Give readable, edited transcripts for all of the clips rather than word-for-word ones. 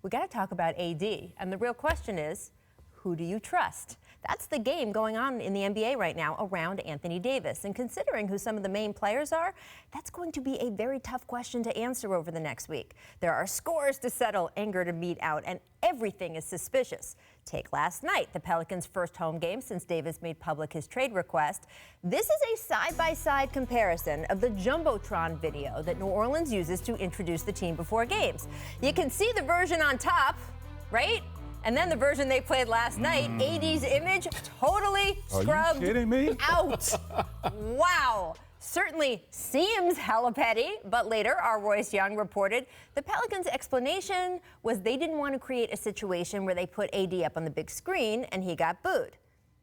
we got to talk about AD. And the real question is, who do you trust? That's the game going on in the NBA right now around Anthony Davis. And considering who some of the main players are, that's going to be a very tough question to answer over the next week. There are scores to settle, anger to mete out, and everything is suspicious. Take last night, the Pelicans' first home game since Davis made public his trade request. This is a side-by-side comparison of the Jumbotron video that New Orleans uses to introduce the team before games. You can see the version on top, right? And then the version they played last night, AD's image totally scrubbed out. Wow. Certainly seems hella petty, but later our Royce Young reported the Pelicans' explanation was they didn't want to create a situation where they put AD up on the big screen and he got booed.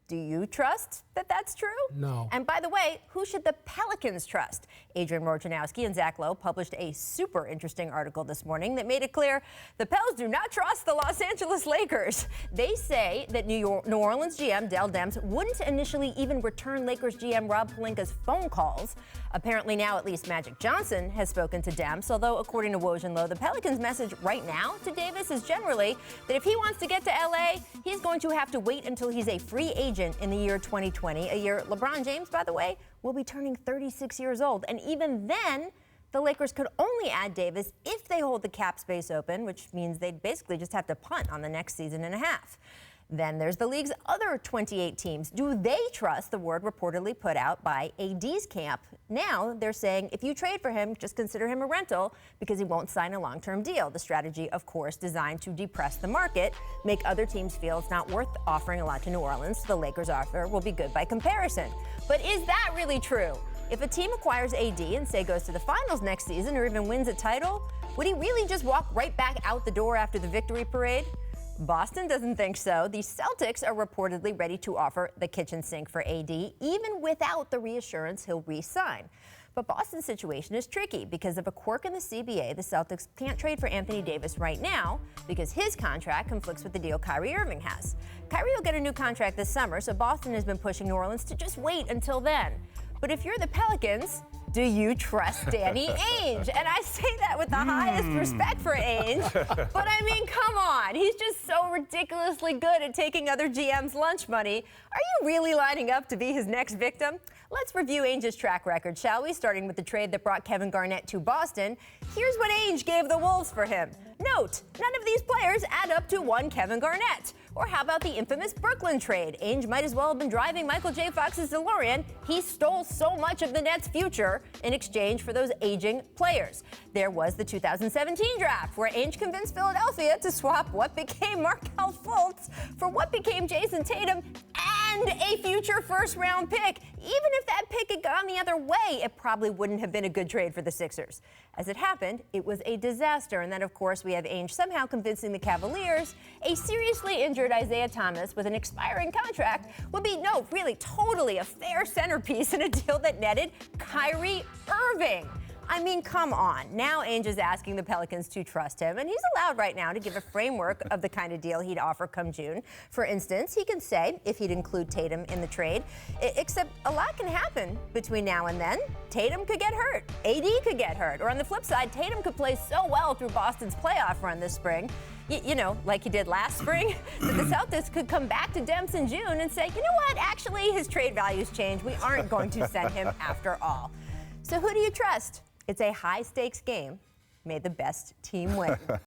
Do you trust that that's true? No. And by the way, who should the Pelicans trust? Adrian Wojnarowski and Zach Lowe published a super interesting article this morning that made it clear the Pels do not trust the Los Angeles Lakers. They say that New Orleans GM Dell Demps wouldn't initially even return Lakers GM Rob Pelinka's phone calls. Apparently now at least Magic Johnson has spoken to Demps, although according to Woj and Lowe, the Pelicans' message right now to Davis is generally that if he wants to get to LA, he's going to have to wait until he's a free agent in the year 2020, a year LeBron James, by the way, will be turning 36 years old. And even then, the Lakers could only add Davis if they hold the cap space open, which means they'd basically just have to punt on the next season and a half. Then there's the league's other 28 teams. Do they trust the word reportedly put out by AD's camp? Now they're saying if you trade for him, just consider him a rental because he won't sign a long-term deal. The strategy, of course, designed to depress the market, make other teams feel it's not worth offering a lot to New Orleans, so the Lakers' offer will be good by comparison. But is that really true? If a team acquires AD and, say, goes to the finals next season or even wins a title, would he really just walk right back out the door after the victory parade? Boston doesn't think so. The Celtics are reportedly ready to offer the kitchen sink for AD, even without the reassurance he'll re-sign. But Boston's situation is tricky because of a quirk in the CBA. The Celtics can't trade for Anthony Davis right now because his contract conflicts with the deal Kyrie Irving has. Kyrie will get a new contract this summer, so Boston has been pushing New Orleans to just wait until then. But if you're the Pelicans, do you trust Danny Ainge? And I say that with the highest respect for Ainge. But I mean, come on. He's just so ridiculously good at taking other GM's lunch money. Are you really lining up to be his next victim? Let's review Ainge's track record, shall we? Starting with the trade that brought Kevin Garnett to Boston. Here's what Ainge gave the Wolves for him. Note, none of these players add up to one Kevin Garnett. Or how about the infamous Brooklyn trade? Ainge might as well have been driving Michael J. Fox's DeLorean. He stole so much of the Nets' future in exchange for those aging players. There was the 2017 draft, where Ainge convinced Philadelphia to swap what became Markelle Fultz for what became Jason Tatum and a future first-round pick. Even if that pick had gone the other way, it probably wouldn't have been a good trade for the Sixers. As it happened, it was a disaster. And then, of course, we have Ainge somehow convincing the Cavaliers a seriously injured Isaiah Thomas with an expiring contract would be, no, really, totally a fair centerpiece in a deal that netted Kyrie Irving. I mean, come on. Now Ainge is asking the Pelicans to trust him, and he's allowed right now to give a framework of the kind of deal he'd offer come June. For instance, he can say if he'd include Tatum in the trade, except a lot can happen between now and then. Tatum could get hurt. AD could get hurt. Or on the flip side, Tatum could play so well through Boston's playoff run this spring, you know, like he did last spring, that the Celtics could come back to Demps in June and say, you know what, actually, his trade values changed. We aren't going to send him after all. So who do you trust? It's a high-stakes game. May the best team win.